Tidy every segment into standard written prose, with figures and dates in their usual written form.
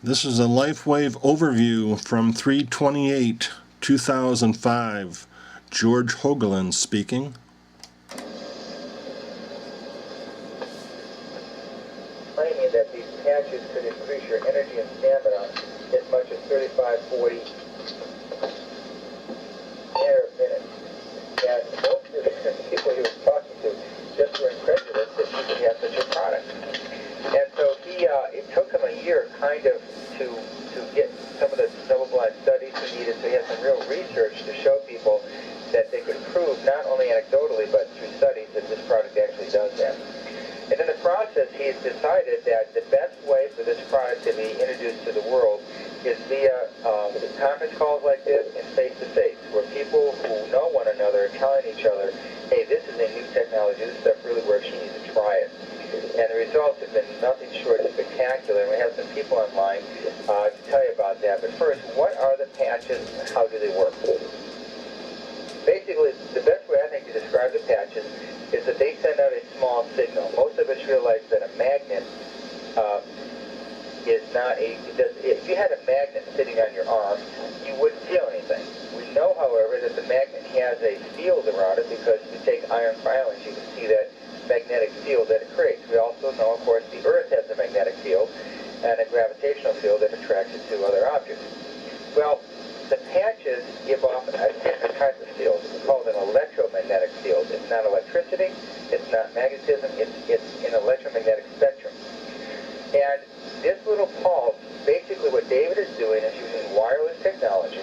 This is a LifeWave overview from 3/28/2005. George Hoagland speaking. Claiming that these patches could increase your energy and stamina as much as 35, 40 air minutes. And most of the people he was talking to just were incredulous that you could have such a product. And so it took him a year kind of to get some of the double-blind studies he needed, so he had some real research to show people that they could prove, not only anecdotally, but through studies, that this product actually does that. And in the process, he's decided that the best way for this product to be introduced to the world is via conference calls like this and face-to-face, where people who know one another are telling each other, hey, this is a new technology, this stuff really works, you need to try it. And the results have been nothing short of spectacular, and we have some people online to tell you about that. But first, what are the patches and how do they work? Basically, the best way I think to describe the patches is that they send out a small signal. Most of us realize that a magnet is not if you had a magnet sitting on your arm, you wouldn't feel anything. We know, however, that the magnet has a field around it because if you take iron filings, you can see that magnetic field that it creates. We also know, of course, the Earth has a magnetic field and a gravitational field that attracts it to other objects. Well, the patches give off a different type of field. It's called an electromagnetic field. It's not electricity, it's not magnetism, it's an electromagnetic spectrum. And this little pulse, basically what David is doing is using wireless technology,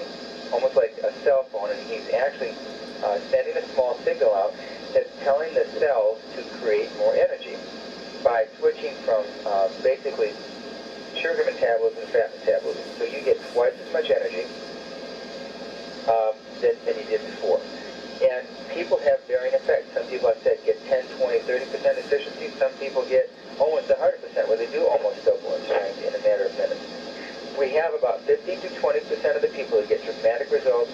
almost like a cell phone, and he's actually sending a small signal out that's telling the cells to create more energy by switching from basically sugar metabolism and fat metabolism. So you get twice as much energy than you did before. And people have varying effects. Some people, I've said, get 10, 20, 30% efficiency. Some people get almost 100%, where they do almost double in strength in a matter of minutes. We have about 15 to 20% of the people who get dramatic results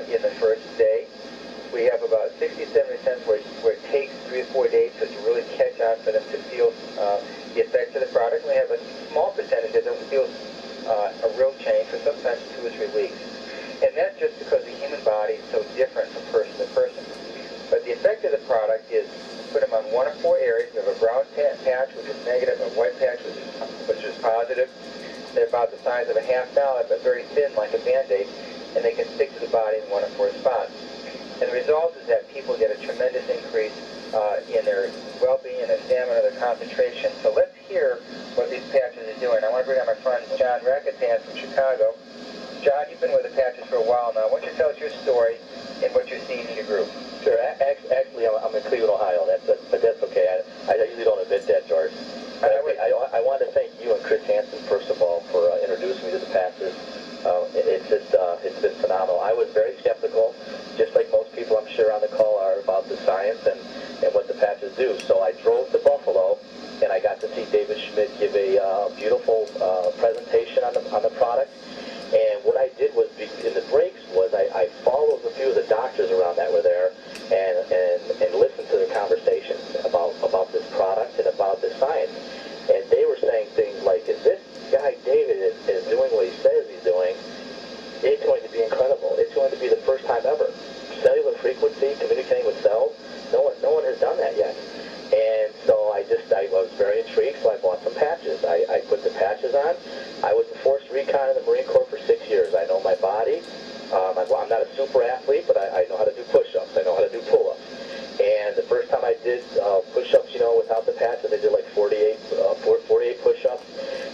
in the first day. We have about 60-70% where it takes 3 or 4 days to really catch on for them to feel the effects of the product. And we have a small percentage that don't feel a real change for sometimes 2 or 3 weeks. And that's just because the human body is so different from person to person. But the effect of the product is put them on 1 of 4 areas. We have a brown patch, which is negative, and a white patch, which is positive. They're about the size of a $half, but very thin, like a Band-Aid, and they can stick to the body in 1 of 4 spots. And the result is that people get a tremendous increase in their well-being, their stamina, their concentration. So let's hear what these patches are doing. I want to bring on my friend John Rakatan from Chicago. John, you've been with the patches for a while now. Why don't you tell us your story and what you're seeing in your group? Sure. Actually, I'm in Cleveland, Ohio, but that's okay. I usually don't admit that, George. I want to thank you and Chris Hansen, first of all, for introducing me to the patches. It's been phenomenal. I was very skeptical, just like most people I'm sure on the call are, about the science and what the patches do. So I drove to Buffalo, and I got to see David Schmidt give a beautiful presentation on the product. And what I did was, in the breaks, was I followed a few of the doctors around that were there and listened to their conversations about this product and about the science. And they were saying things like, if this guy David is doing what he says he's doing, it's going to be incredible. It's going to be the first time ever. Cellular frequency, communicating with cells, no one has done that yet. And so I was very intrigued, so I bought some patches. I put the patches on. I was a force recon in the Marine Corps for 6 years. I know my body. I'm not a super athlete, but I know how to do push-ups. I know how to do pull-ups. And the first time I did push-ups, without the patches, I did like 48 push-ups.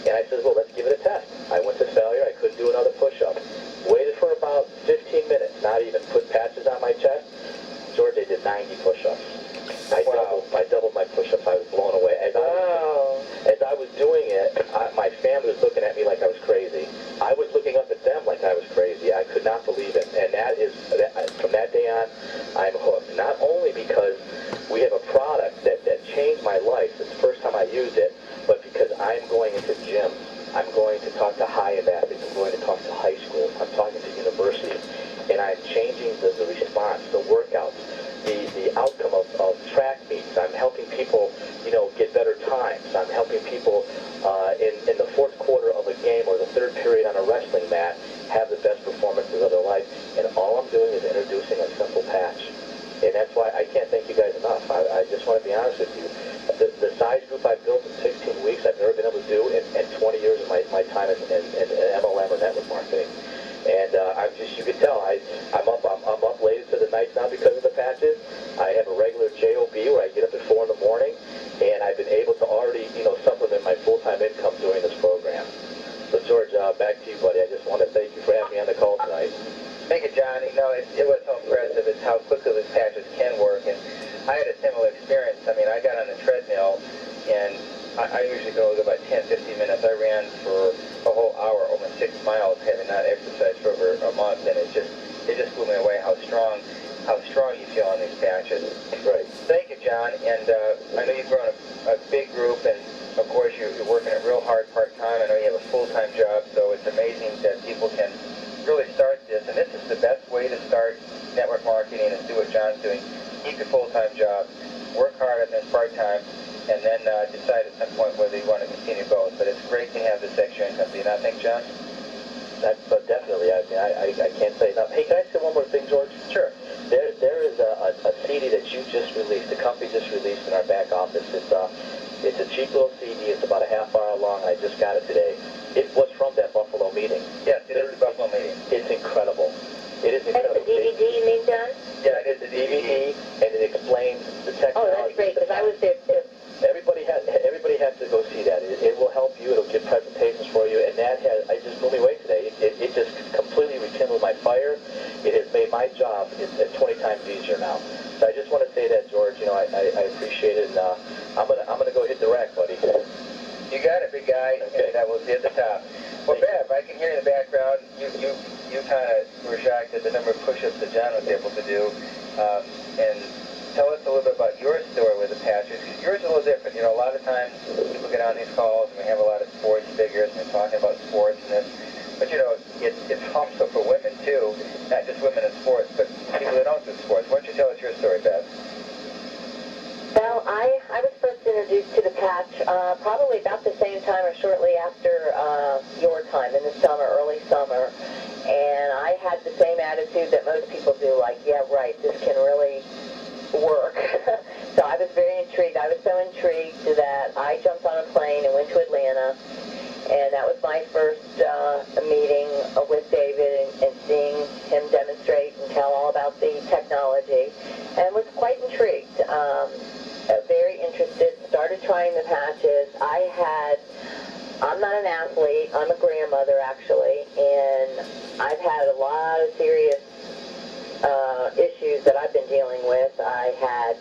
And I said, well, let's give it a test. I went to failure. I couldn't do another push-up. Waited for about 15 minutes, not even. Put patches on my chest. George, I did 90 push-ups. I doubled my push-ups. I was blown away. As I was doing it, my family was looking at me like I was crazy. I was looking up at them like I was crazy. I could not believe it. And from that day on, I'm hooked. Not only because we have a product that changed my life. It's the first time I used it, but because I'm going into gyms. I'm going to talk to high-end athletes. I'm going to talk to high schools. I'm talking to universities. And I'm changing the response, the workouts, the outcome of track meets. I'm helping people, get better times. I'm helping people in the fourth quarter of a game or the third time in MLM or network marketing. And I'm just, you can tell, I'm up late into the nights now because of the patches. I have a regular job where I get up at 4 in the morning, and I've been able to already, supplement my full-time income during this program. So George, back to you, buddy. I just want to thank you for having me on the call tonight. Thank you, John. It was so impressive. It's how quickly these patches can work. And I had a similar experience. I mean, I got on the treadmill, and I usually go about 10, 15 minutes. I ran for a whole hour, almost 6 miles, having not exercised for over a month, and it just blew me away how strong you feel on these patches. Right. Thank you, John. And I know you've grown a big group, and of course you're working it real hard part-time. I know you have a full-time job, so it's amazing that people can really start this. And this is the best way to start network marketing, is do what John's doing. Keep your full-time job, work hard on this part-time, and then decide at some point whether you want to continue both. But it's great to have this extra income. Do you not think, John? That's definitely. I mean, I can't say enough. Hey, can I say one more thing, George? Sure. There is a CD that you just released, the company just released in our back office. It's a cheap little CD. It's about a half hour long. I just got it today. It was from that Buffalo meeting. Yes, it is the Buffalo meeting. It's incredible. It is That's incredible. the DVD you mean, John? Yeah, it is the DVD, and it explains the technology. Oh, that's great, because I was there too. Everybody has to go see that. It will help you. It'll give presentations for you, and I just blew me away today. It just completely rekindled my fire. It has made my job 20 times easier now. So I just want to say that, George. I appreciate it, and I'm gonna go hit the rack, buddy. You got it, big guy. Okay. And that will be at the top. Well, Bev, I can hear in the background, you kind of were shocked at the number of push-ups that John was able to do. And tell us a little bit about your story with the patches, because yours is a little different. A lot of times people get on these calls and we have a lot of sports figures and we're talking about sports and this. But, it's also for women, too. Not just women in sports, but people that don't do sports. Why don't you tell us your story, Bev? Well, I was first introduced to the patch probably about the same time or shortly after your time, in the summer, early summer. And I had the same attitude that most people do, like, yeah, right, this can really work. So I was very intrigued. I was so intrigued that I jumped on a plane and went to Atlanta. And that was my first meeting with David and seeing him demonstrate and tell all about the technology. And was quite intrigued. Very interested, started trying the patches. I'm not an athlete, I'm a grandmother actually, and I've had a lot of serious issues that I've been dealing with. I had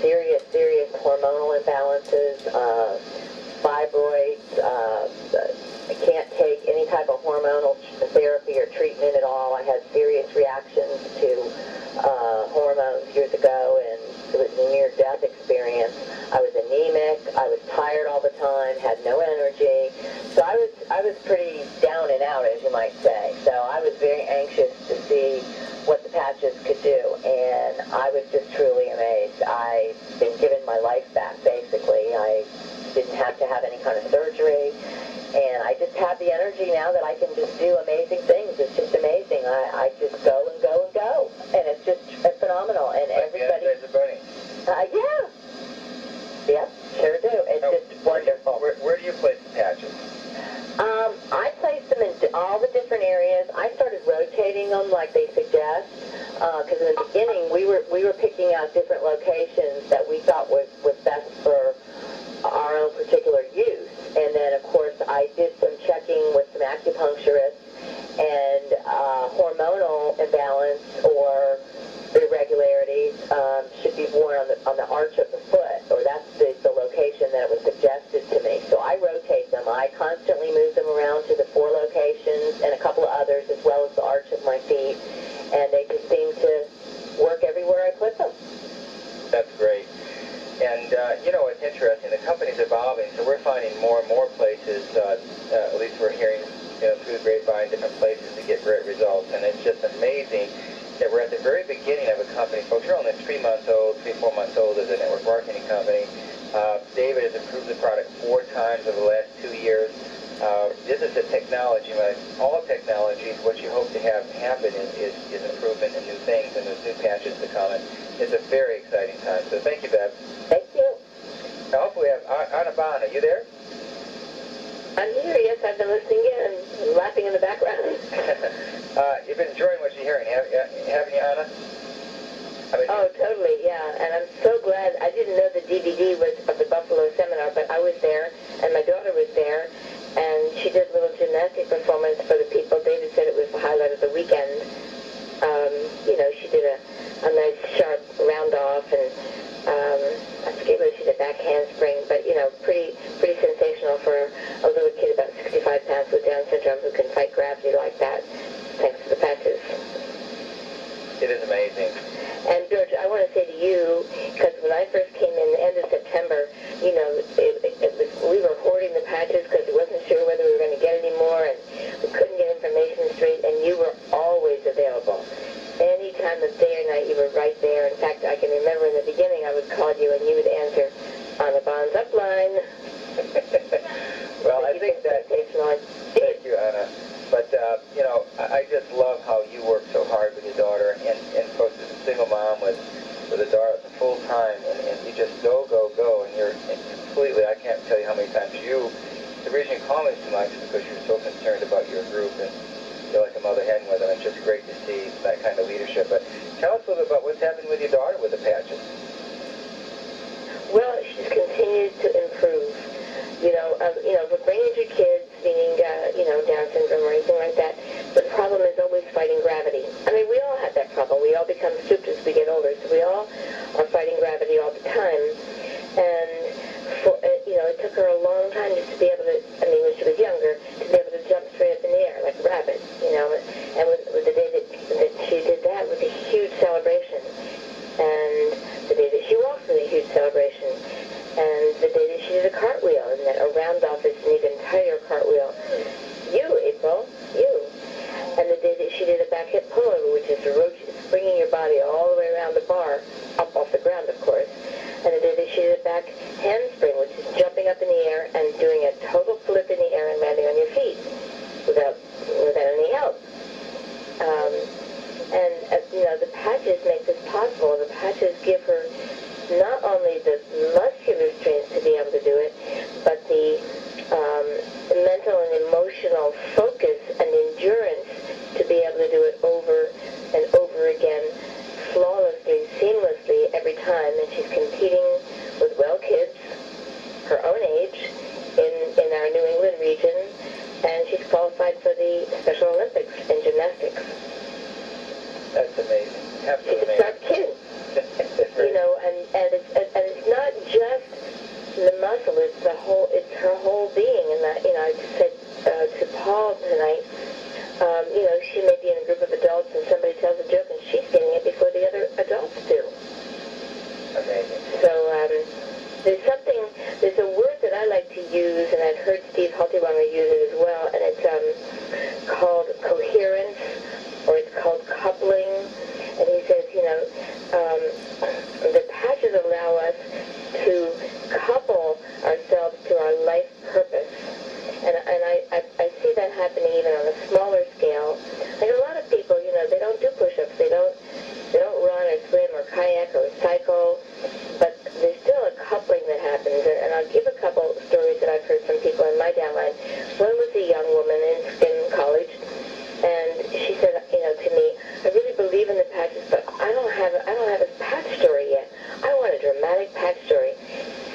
serious hormonal imbalances, fibroids. I can't take any type of hormonal therapy or treatment at all. I had serious reactions to hormones years ago, and it was a near-death experience. I was anemic. I was tired all the time, had no energy. So I was pretty down and out, as you might say. So I was very anxious to see what the patches could do, and I was just truly amazed. I've been given my life back, basically. I didn't have to have any kind of surgery, and I just have the energy now that I can just do amazing things. It's just amazing. I just go and go and go, and it's just phenomenal. And everybody, yeah, sure do. It's just wonderful. Where do you place the patches? I place them in all the different areas. I started rotating them like they suggest, because in the beginning we were picking out different locations that we thought was best for our own particular use. And then, of course, I did some checking with some acupuncturists, and hormonal imbalance or irregularities should be worn on the arch of the foot, or that's the location that it was suggested to me. So I rotate them. I constantly move them around to the 4 locations and a couple of others, as well as the arch of my feet, and they just seem to work everywhere I put them. That's great. And, it's interesting. The company's evolving, so we're finding more and more places, at least we're hearing, through the grapevine, different places to get great results. And it's just amazing that we're at the very beginning of a company. Folks, we're only 3 months old, 3-4 months old as a network marketing company. David has improved the product 4 times over the last 2 years. This is a technology. All technologies, what you hope to have happen is improvement and new things, and there's new patches to come. And it's a very exciting time. So thank you, Bev. Thank you. Now, hopefully we have Anabana. Are you there? I'm here, yes, I've been listening in and laughing in the background. You've been enjoying what you're hearing, haven't you, Anna? I mean, Oh, totally, yeah, and I'm so glad. I didn't know the DVD was of the Buffalo seminar, but I was there, and my daughter was there, and she did a little gymnastic performance for the people. David said it was the highlight of the weekend. She did a nice sharp round off, and I forget whether she did a back handspring, but, pretty sensational for a little kid about 65 pounds with Down syndrome who can fight gravity like that, thanks to the patches. it is amazing. And George, I want to say to you, because when I first came in the end of September, we were hoarding the patches because we wasn't sure whether we were going to get any more, and we couldn't get information straight, and you were always available. Any time of day or night, you were right there. In fact, I can remember in the beginning I would call you and you would answer on the Bonds Up line. Well, I think that... Thank you, Anna. But, I just love how you work so hard with your daughter, and of course, as a single mom with a daughter that's full-time, and you just go, and you're completely, I can't tell you how many times the reason you call me so much is because you're so concerned about your group, and you're like a mother hen with them. It's just great to see that kind of leadership. But tell us a little bit about what's happening with your daughter with the patches. Well, she's continued to improve. For brain injured kids, meaning, Down syndrome or anything like that, the problem is always fighting gravity. I mean, we all have that problem. We all become stooped as we get older, so we all are fighting gravity all the time. And, it took her a long time just to be able to, when she was younger, to be able to jump straight up in the air like a rabbit, And with the day that she did that was a huge celebration. And the day that she walked was a huge celebration. And the day that she did a cartwheel, and that a round off is an even tighter cartwheel. You, April, you. And the day that she did a back hip pullover, which is bringing your body all the way around the bar, up off the ground, of course. And the day that she did a back handspring, which is jumping up in the air and doing a total flip in the air and landing on your feet without any help. The patches make this possible. The patches give her not only the muscular strength to be able to do it, but the mental and emotional focus and endurance to be able to do it over and over again, flawlessly, seamlessly every time. And she's competing with kids her own age in our New England region, and she's qualified for the Special Olympics in gymnastics. That's amazing. Absolutely She's a sharp kid. And it's not just the muscle, it's her whole being. And that, I just said to Paul tonight, she may be in a group of adults and somebody tells a joke and she's getting it before the other adults do. Amazing. So there's a word that I like to use, and I've heard Steve Haltiwanger use it as well, and it's called coherence, or it's called coupling. And he says, the patches allow us to couple ourselves to our life purpose. And I see that happening even on a smaller scale. Like a lot of people, they don't do push-ups, they don't run or swim or kayak or cycle, but there's still a coupling that happens. And I'll give a couple stories that I've heard from people in my downline. One was a young woman in college, and she said, to me, I really believe in the patches, but I don't have a patch story yet. I want a dramatic patch story.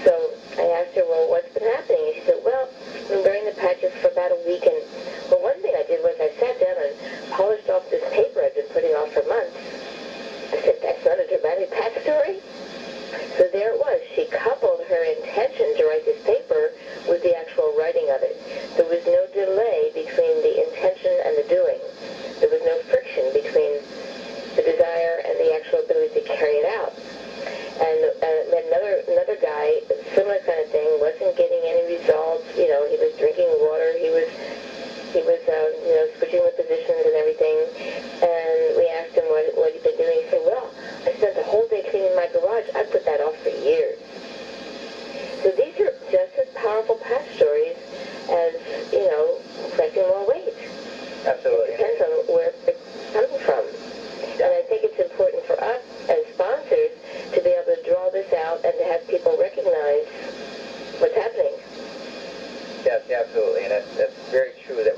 So I asked her, well, what's been happening? And she said, well, I've been wearing the patches for about a week, and one thing I did was I sat Absolutely, and that's very true that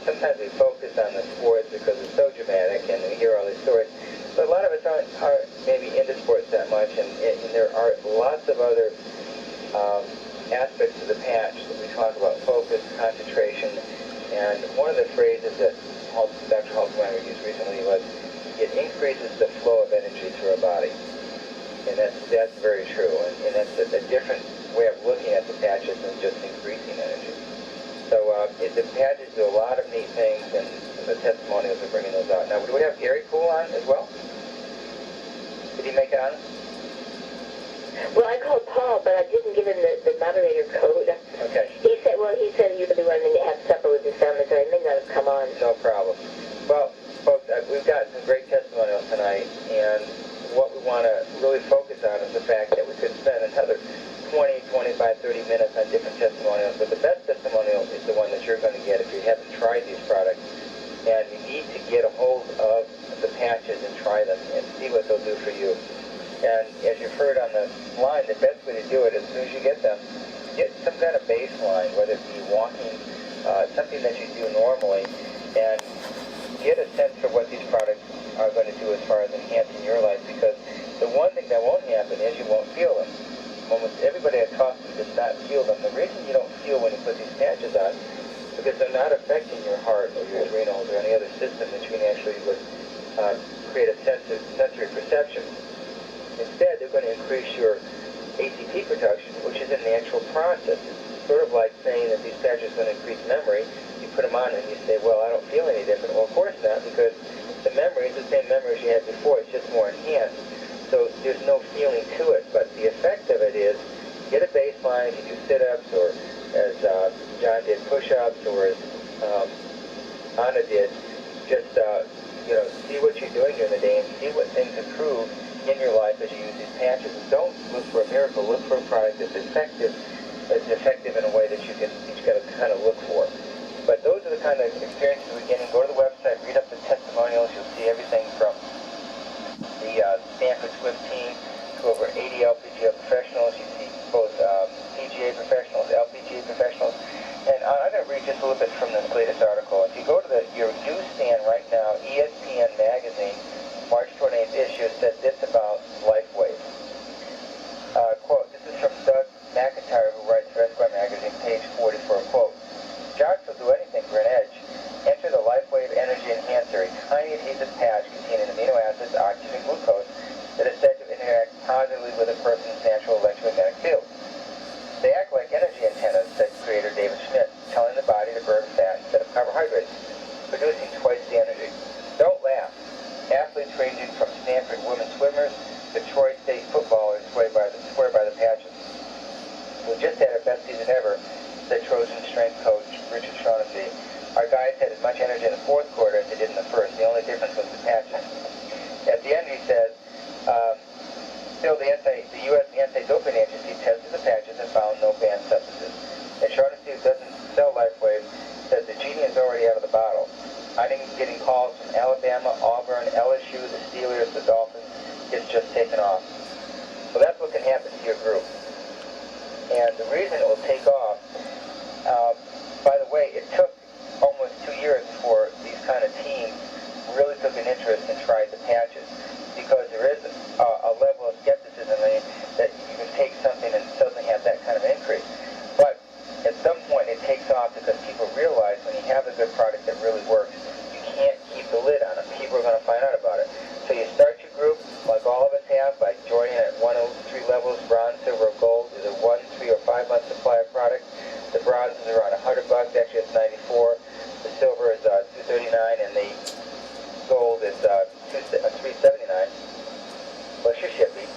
sometimes we focus on the sports because it's so dramatic and we hear all these stories. But a lot of us aren't maybe into sports that much, and there are lots of other aspects of the patch that we talk about: focus, concentration, and one of the phrases that Dr. Hoagland used recently was, it increases the flow of energy through our body. And that's very true, and that's a different way of looking at the patches than just increasing energy. So the patches do a lot of neat things, and the testimonials are bringing those out. Now, do we have Gary Poole on as well? Did he make it on? Well, I called Paul, but I didn't give him the moderator code. Okay. He said he would be wanting to have supper with his family, so he may not have come on. No problem. Well, folks, we've got some great testimonials tonight, and what we want to really focus on is the fact that we could spend another 20, 25, 30 minutes on different testimonials, but the best testimonial is the one that you're going to get if you haven't tried these products, and you need to get a hold of the patches and try them and see what they'll do for you. And as you've heard on the line, the best way to do it, as soon as you get them, get some kind of baseline, whether it be walking, something that you do normally, and get a sense for what these products are going to do as far as enhancing your life, because the one thing that won't happen is you won't feel them. Almost everybody I talk to does not feel them. The reason you don't feel when you put these patches on is because they're not affecting your heart or your adrenals or any other system that you can actually create a sensory perception. Instead, they're going to increase your ATP production, which is a natural process. It's sort of like saying that these patches are going to increase memory. You put them on and you say, well, I don't feel any different. Well, of course not, because the memory is the same memory as you had before. It's just more enhanced. So there's no feeling to it. But the effect of it is, get a baseline. If you do sit-ups, or as John did push-ups, or as Anna did, just see what you're doing during the day and see what things improve in your life as you use these patches. And don't look for a miracle. Look for a product that's effective in a way that you got to kind of look for. But those are the kind of experiences we're getting. Go to the website, read up the testimonials. You'll see everything from the Stanford Swift team to over 80 LPGA professionals. You see both PGA professionals, LPGA professionals. And I'm going to read just a little bit from this latest article. If you go to your newsstand right now, ESPN magazine, March 28th issue, said this about LifeWave. Quote, this is from Doug McIntyre, who writes for Esquire magazine, page 44, quote, "Jocks will do anything for an edge. Enter the LifeWave Energy Enhancer, a tiny adhesive patch containing amino acids, oxygen, and glucose that is said to interact positively with a person's natural electromagnetic field. They act like energy antennas," said creator David Schmidt, telling the body to burn fat instead of carbohydrates, producing twice the energy. Don't laugh. Athletes ranging from Stanford women swimmers to Troy State footballers swear by the patches. "We just had our best season ever," said Trojan strength coach Richard Shaughnessy. "Our guys had as much energy in the fourth quarter as they did in the first. The only difference was the patches." At the end, he says, still the U.S. Anti-Doping Agency tested the patches and found no banned substances. And Shaughnessy, who doesn't sell LifeWave, says the genie is already out of the bottle. I'm getting calls from Alabama, Auburn, LSU, the Steelers, the Dolphins. It's just taken off. So that's what can happen to your group. And the reason it will take off, by the way, it took almost 2 years before these kind of teams really took an interest and tried the patches, because there is a level of skepticism that you can take something and suddenly have that kind of increase. But at some point it takes off because people realize when you have a good product that really works, you can't keep the lid on it. People are going to find out about it. So you start your group, like all of us have, by joining at one of 3 levels, bronze, silver, or gold, either 1, 3, or 5 month supply of product. The bronze is around $100, actually it's $94. The silver is $239, and the gold is $379 plus your shipping,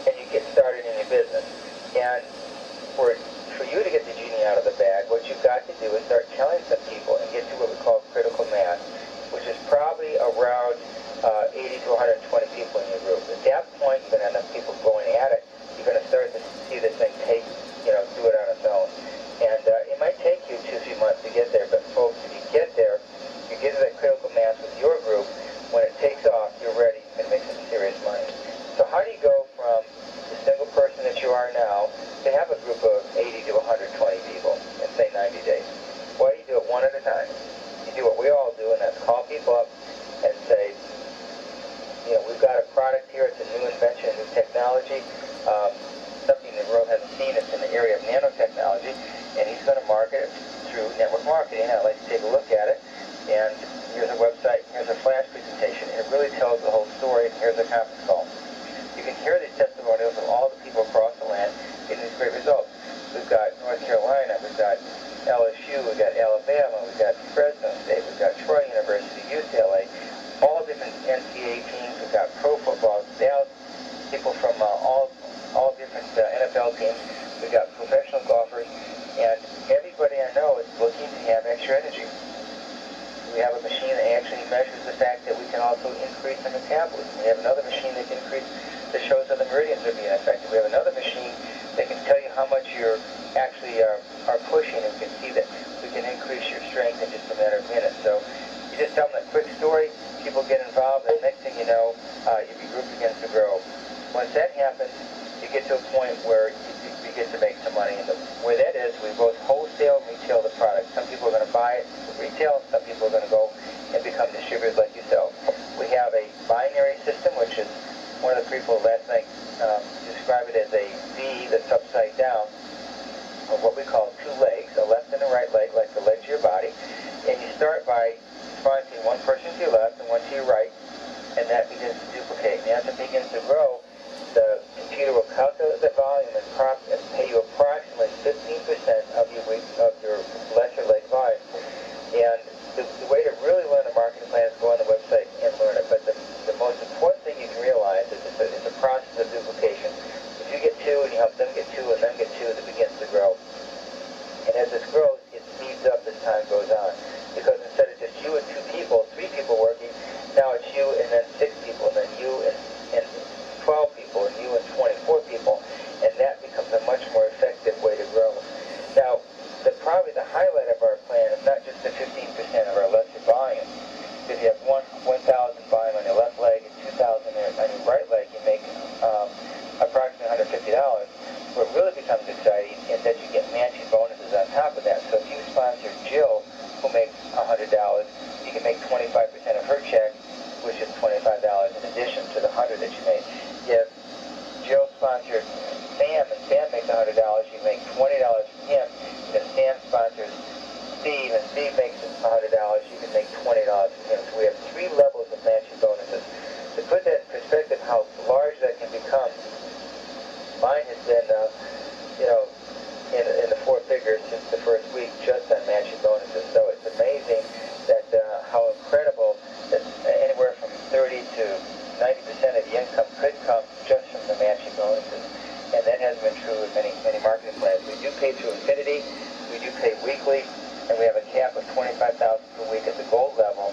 and you get started in your business. And for you to get the genie out of the bag, what you've got to do is start telling some people and get to what we call critical mass, which is probably around 80 to 120 people in your group. At that point, you're going to have enough people going at it. You're going to start to see this thing do it on its own. And it might take you 2-3 months to get there, but folks, if you get there, you get to that critical mass with your group, when it takes off, you're ready. You can make some serious money. So how do you go from the single person that you are now to have a group of 80 to 120 people in, say, 90 days? something the world hasn't seen. It's in the area of nanotechnology, and he's going to market it through network marketing. I'd like to take a look at it. And here's a website, here's a flash presentation. It really tells the whole story, and here's a conference call. You can hear these testimonials of all the people across the land getting these great results. We've got North Carolina, we've got LSU, we've got Alabama, we've got Fresno State, we've got Troy University, UCLA, all different NCAA teams. We've got pro football, people from all different NFL teams. We've got professional golfers, and everybody I know is looking to have extra energy. We have a machine that actually measures the fact that we can also increase the metabolism. We have another machine that shows how the meridians are being affected. We have another machine that can tell you how much you're actually are pushing, and we can see that we can increase your strength in just a matter of minutes. So you just tell them a quick story, people get involved, and the next thing you know, your group begins to grow. Once that happens, you get to a point where you get to make some money. And the way that is, we both wholesale and retail the product. Some people are going to buy it for retail, some people are going to go and become distributors like yourself. We have a binary system, which is one of the people last night described it as a V that's upside down, or what we call two legs, a left and a right leg, like the legs of your body. And you start by sponsoring one person to your left and one to your right, and that begins to duplicate. And as it begins to grow, the computer will calculate the volume and pay you approximately 15% of your lesser leg volume. And the way to really learn the marketing plan is go on the website and learn it. But the most important thing you can realize is it's a process of duplication. If you get two and you help them get two and them get two, it begins to grow. And as this grows, it speeds up as time goes on. Because instead of just you and two people, three people working, now it's you and then 6 people, and then you and 12 people, and you and 24 people, and that becomes a much more effective way to grow. Now, probably the highlight of our plan is not just the 15% of our lesser volume. If you have 1,000 volume on your left leg and 2,000 on your right leg, you make approximately $150. What really becomes exciting is that you get matching bonuses on top of that. So if you sponsor Jill, who makes $100, you can make 25% of her check, which is $25 in addition to the $100 that you made. If Jill sponsored Sam and Sam makes $100, you make $20 from him. And if Sam sponsors Steve and Steve makes $100, you can make $20 from him. So we have 3 levels of matching bonuses. To put that in perspective, how large that can become, mine has been, in the 4 figures since the first week just on matching bonuses. So it's amazing that how incredible that anywhere from 30 to 90% of the income could come just from the matching bonuses. And that has been true with many marketing plans. We do pay through Infinity, we do pay weekly, and we have a cap of $25,000 per week at the gold level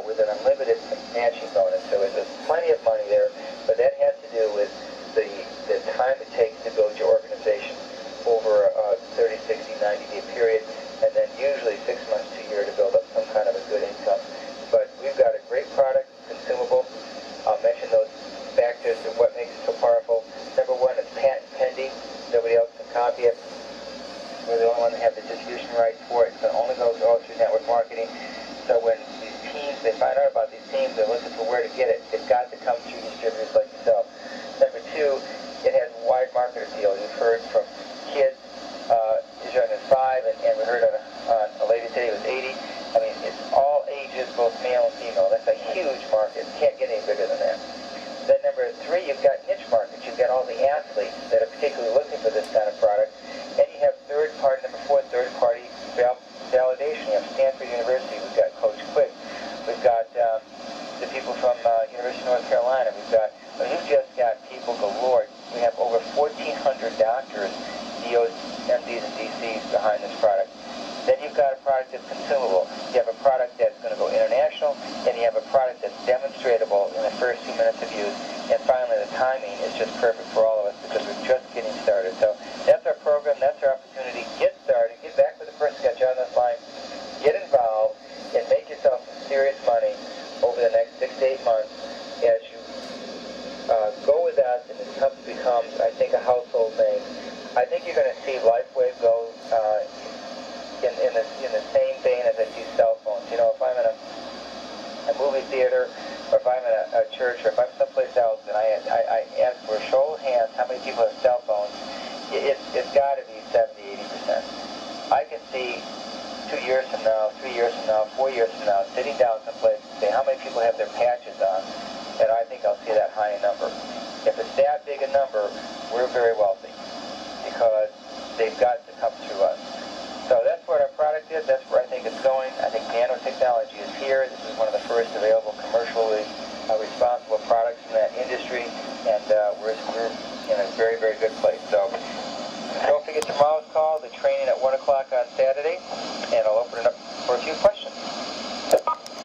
with an unlimited matching bonus. So there's plenty of money there, but that has to do with the time it takes to build your organization over a 30, 60, 90-day period, and then usually 6 months to a year to build up some kind of a good income. But we've got a great product, consumable. I'll mention those factors of what makes it so powerful. Number 1, it's patent pending. Nobody else can copy it. We're the only one that have the distribution rights for it. It's going to only go through network marketing. So when these teams, they find out about these teams, they're looking for where to get it. It's got to come through distributors like yourself. Number 2, it has a wide market appeal. You've heard from kids as young as 5, and we heard on a lady today who was 80. I mean, it's all ages, both male and female. That's a huge market. Can't get any bigger than that. Then number 3, you've got niche markets. You've got all the athletes that are particularly looking for this kind of product. And you have number 4, third-party validation. You have Stanford University. We've got Coach Quick. We've got the people from University of North Carolina. We've just got people galore. We have over 1,400 doctors, DOs, MDs, and DCs behind this product. Then you've got a product that's consumable. You have a product that's going to go international, and you have a product that's demonstratable in the first 2 minutes of use. And finally, the timing is just perfect for all of us because we're just getting started. So that's our program. That's our opportunity. Get started. Get back with the first sketch on this line. Get involved and make yourself some serious money over the next 6 to 8 months as you go with us, and this company becomes, I think, a household name. I think you're going to see LifeWave go in the same vein as I see cell phones. You know, if I'm in a movie theater or if I'm in a church, or if I'm someplace else, and I ask for a show of hands how many people have cell phones, it's got to be 70, 80%. I can see 2 years from now, 3 years from now, 4 years from now, sitting down someplace and say how many people have their patches on, and I think I'll see that high number. If it's that big a number, we're very wealthy because they've got to come through us. So that's what our product is. That's where I think it's going. I think nanotechnology is here. This is one of the first available commercially responsible products in that industry, and we're in a very, very good place. So don't forget tomorrow's call, the training at 1 o'clock on Saturday, and I'll open it up